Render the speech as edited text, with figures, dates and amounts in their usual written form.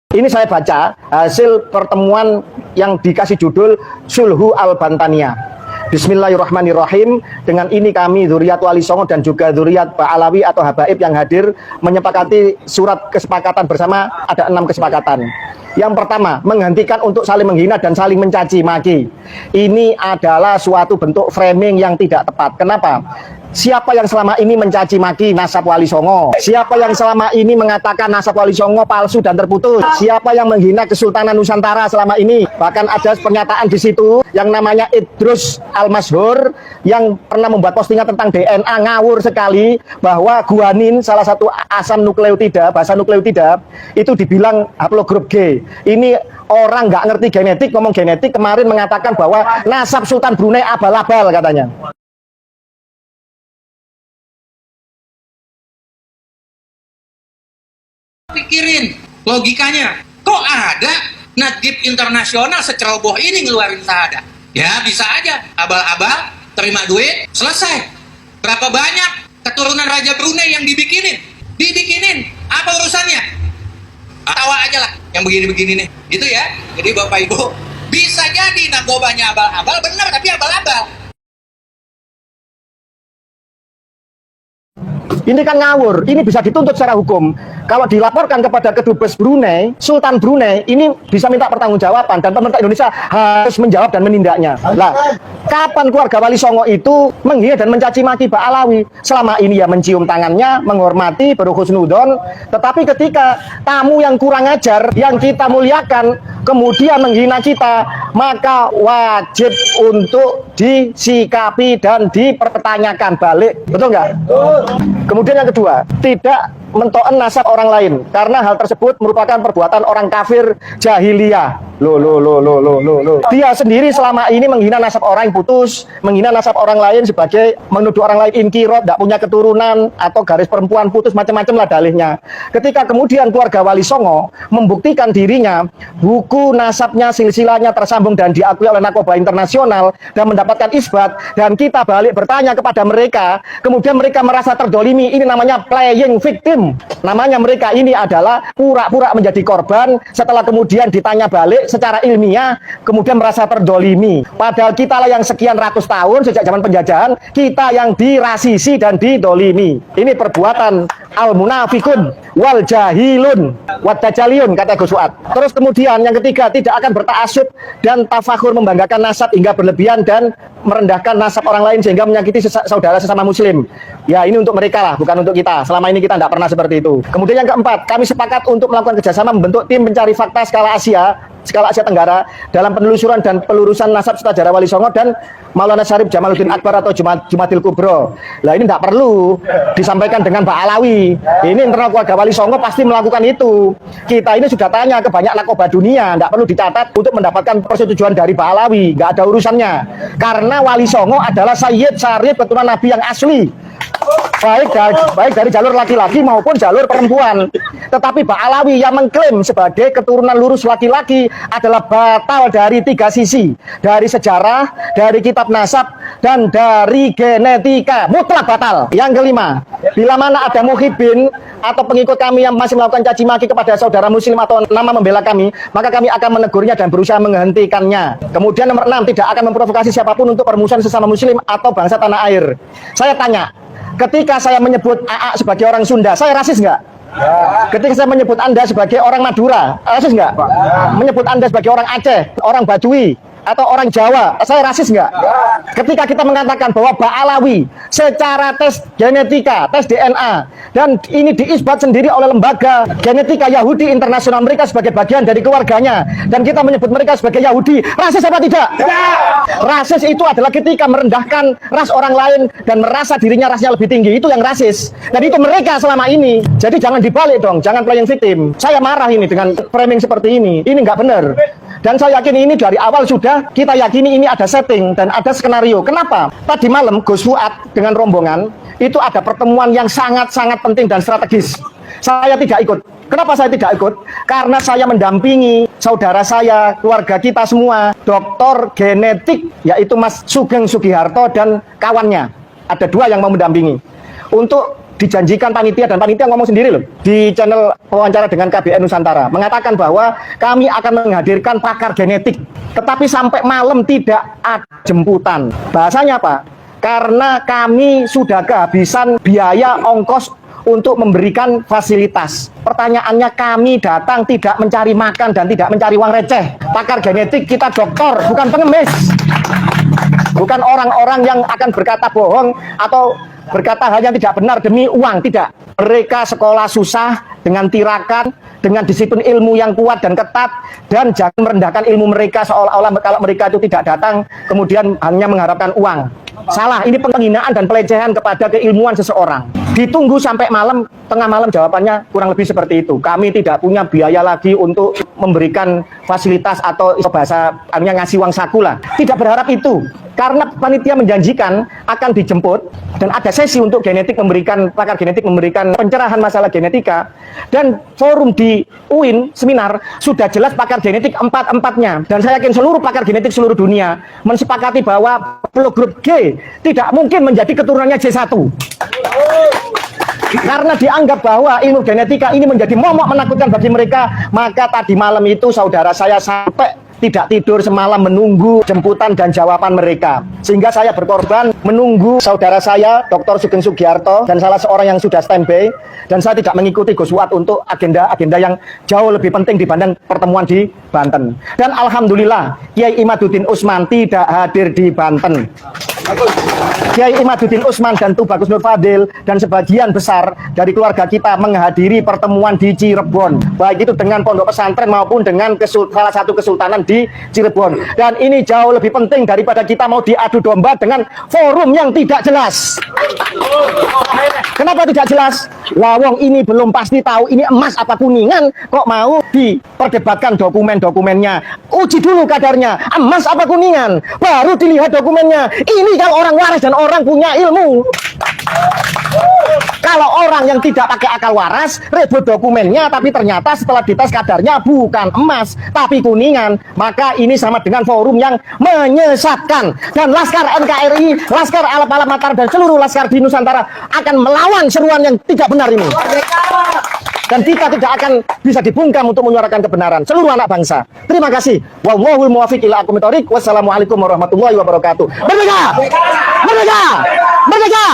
Ini saya baca hasil pertemuan yang dikasih judul Sulhu Al-Bantania. Bismillahirrahmanirrahim. Dengan ini kami Dzurriyyat Wali Songo dan juga Dzurriyyat Ba'alawi atau Habaib yang hadir menyepakati surat kesepakatan bersama. Ada 6 kesepakatan. Yang pertama, menghentikan untuk saling menghina dan saling mencaci maki. Ini adalah suatu bentuk framing yang tidak tepat. Kenapa? Siapa yang selama ini mencaci maki nasab Wali Songo? Siapa yang selama ini mengatakan nasab Wali Songo palsu dan terputus? Siapa yang menghina Kesultanan Nusantara selama ini? Bahkan ada pernyataan di situ yang namanya Idrus Al-Mashhur yang pernah membuat postingan tentang DNA, ngawur sekali bahwa guanin, salah satu asam nukleotida, basa nukleotida, itu dibilang haplogrup G. Ini orang nggak ngerti genetik, ngomong genetik, kemarin mengatakan bahwa nasab Sultan Brunei abal-abal katanya. Pikirin logikanya, kok ada Nadgib internasional seceroboh ini ngeluarin syahadat? Ya bisa aja, abal-abal, terima duit, selesai. Berapa banyak keturunan Raja Brunei yang dibikinin, apa urusannya? Tawa aja lah, yang begini-begini nih, gitu ya. Jadi Bapak Ibu, bisa jadi nagobanya abal-abal, benar tapi abal-abal. Ini kan ngawur, ini bisa dituntut secara hukum. Kalau dilaporkan kepada Kedubes Brunei, Sultan Brunei, ini bisa minta pertanggungjawaban dan pemerintah Indonesia harus menjawab dan menindaknya. Lah, kapan keluarga Wali Songo itu menghina dan mencaci maki Ba'alawi? Selama ini ya mencium tangannya, menghormati, berhusnudon, tetapi ketika tamu yang kurang ajar, yang kita muliakan, kemudian menghina kita, maka wajib untuk disikapi dan dipertanyakan balik. Betul nggak? Kemudian yang kedua, tidak mentoen nasab orang lain karena hal tersebut merupakan perbuatan orang kafir jahiliyah. Loh. Dia sendiri selama ini menghina nasab orang yang putus, menghina nasab orang lain sebagai menuduh orang lain inkirot, tidak punya keturunan atau garis perempuan putus, macam-macam lah dalihnya. Ketika kemudian keluarga Wali Songo membuktikan dirinya, buku nasabnya, silsilahnya tersambung dan diakui oleh Narkoba Internasional dan mendapatkan isbat, dan kita balik bertanya kepada mereka, kemudian mereka merasa terdolimi. Ini namanya playing victim. Namanya mereka ini adalah pura-pura menjadi korban setelah kemudian ditanya balik secara ilmiah, kemudian merasa terdolimi. Padahal kita lah yang sekian ratus tahun sejak zaman penjajahan, kita yang dirasisi dan didolimi. Ini perbuatan al-munafikun wal jahilun wad dajjaliyun, kata Gus Fuad. Terus kemudian yang ketiga, tidak akan bertaasub dan tafakhur membanggakan nasab hingga berlebihan dan merendahkan nasab orang lain sehingga menyakiti saudara sesama muslim. Ya, ini untuk mereka lah, bukan untuk kita. Selama ini kita tidak pernah seperti itu. Kemudian yang keempat, kami sepakat untuk melakukan kerjasama membentuk tim pencari fakta skala Asia Tenggara dalam penelusuran dan pelurusan nasab sejarah Wali Songo dan Maulana Syarif Jamaluddin Akbar atau Jumatil Kubro. Lah ini tidak perlu disampaikan dengan Ba'alawi. Ini internal keluarga Wali Songo pasti melakukan itu. Kita ini sudah tanya ke banyak nakoba dunia, tidak perlu dicatat untuk mendapatkan persetujuan dari Ba'alawi, nggak ada urusannya. Karena Wali Songo adalah Sayyid Syarif keturunan Nabi yang asli. Baik dari jalur laki-laki maupun jalur perempuan. Tetapi Ba'alawi yang mengklaim sebagai keturunan lurus laki-laki adalah batal dari 3 sisi. Dari sejarah, dari kitab nasab, dan dari genetika. Mutlak batal. Yang kelima, bila mana ada muhibin atau pengikut kami yang masih melakukan caci maki kepada saudara muslim atau nama membela kami, maka kami akan menegurnya dan berusaha menghentikannya. Kemudian nomor 6, tidak akan memprovokasi siapapun untuk permusuhan sesama muslim atau bangsa tanah air. Saya tanya, ketika saya menyebut AA sebagai orang Sunda, saya rasis nggak? Ya. Ketika saya menyebut Anda sebagai orang Madura, rasis nggak? Ya. Menyebut Anda sebagai orang Aceh, orang Baduy, atau orang Jawa, saya rasis nggak? Ya. Ketika kita mengatakan bahwa Ba'alawi secara tes genetika, tes DNA, dan ini diisbat sendiri oleh lembaga genetika Yahudi internasional mereka sebagai bagian dari keluarganya, dan kita menyebut mereka sebagai Yahudi, rasis apa tidak? Ya. Rasis itu adalah ketika merendahkan ras orang lain dan merasa dirinya rasnya lebih tinggi, itu yang rasis. Dan itu mereka selama ini. Jadi jangan dibalik dong, jangan playing victim. Saya marah ini dengan framing seperti ini nggak benar. Dan saya yakin ini dari awal sudah kita yakini ini ada setting dan ada skenario. Kenapa? Tadi malam Gus Fuad dengan rombongan itu ada pertemuan yang sangat-sangat penting dan strategis. Saya tidak ikut. Kenapa saya tidak ikut? Karena saya mendampingi saudara saya, keluarga kita semua, doktor genetik, yaitu Mas Sugeng Sugiharto dan kawannya. Ada 2 yang mau mendampingi. Untuk dijanjikan panitia, dan panitia ngomong sendiri loh di channel wawancara dengan KBN Nusantara, mengatakan bahwa kami akan menghadirkan pakar genetik, tetapi sampai malam tidak ada jemputan. Bahasanya apa? Karena kami sudah kehabisan biaya ongkos untuk memberikan fasilitas. Pertanyaannya, kami datang tidak mencari makan dan tidak mencari uang receh. Pakar genetik kita dokter, bukan pengemis. Bukan orang-orang yang akan berkata bohong atau berkata hal yang tidak benar demi uang, tidak. Mereka sekolah susah dengan tirakan, dengan disiplin ilmu yang kuat dan ketat, dan jangan merendahkan ilmu mereka seolah-olah kalau mereka itu tidak datang kemudian hanya mengharapkan uang. Salah, ini penghinaan dan pelecehan kepada keilmuan seseorang. Ditunggu sampai malam, tengah malam jawabannya kurang lebih seperti itu. Kami tidak punya biaya lagi untuk memberikan fasilitas atau bahasa hanya ngasih uang saku lah. Tidak berharap itu. Karena panitia menjanjikan akan dijemput dan ada sesi untuk genetik memberikan, pakar genetik memberikan pencerahan masalah genetika, dan forum di UIN seminar sudah jelas pakar genetik empat-empatnya, dan saya yakin seluruh pakar genetik seluruh dunia mensepakati bahwa haplogrup G tidak mungkin menjadi keturunannya J1. Karena dianggap bahwa ilmu genetika ini menjadi momok menakutkan bagi mereka, maka tadi malam itu saudara saya sampai tidak tidur semalam menunggu jemputan dan jawaban mereka. Sehingga saya berkorban menunggu saudara saya, Dr. Sugeng Sugiarto, dan salah seorang yang sudah standby. Dan saya tidak mengikuti Gus Wat untuk agenda-agenda yang jauh lebih penting dibanding pertemuan di Banten. Dan Alhamdulillah, Kiai Imaduddin Usman tidak hadir di Banten. Kiai Imaduddin Usman dan Tubagus Nur Fadil dan sebagian besar dari keluarga kita menghadiri pertemuan di Cirebon, baik itu dengan pondok pesantren maupun dengan salah satu kesultanan di Cirebon. Dan ini jauh lebih penting daripada kita mau diadu domba dengan forum yang tidak jelas. Kenapa tidak jelas? Lawong ini belum pasti tahu ini emas apa kuningan, kok mau diperdebatkan dokumen-dokumennya. Uji dulu kadarnya, emas apa kuningan, baru dilihat dokumennya. Ini kalau orang waras dan orang punya ilmu. Kalau orang yang tidak pakai akal waras, ribut dokumennya, tapi ternyata setelah dites kadarnya bukan emas, tapi kuningan, maka ini sama dengan forum yang menyesatkan. Dan Laskar NKRI, Laskar Al-Falah Mataram, dan seluruh Laskar di Nusantara akan melawan seruan yang tidak benar ini. Dan kita tidak akan bisa dibungkam untuk menyuarakan kebenaran seluruh anak bangsa. Terima kasih. Wallahul muwaffiq ila aqwamit thoriq. Wassalamualaikum warahmatullahi wabarakatuh. Merdeka! Merdeka! Merdeka!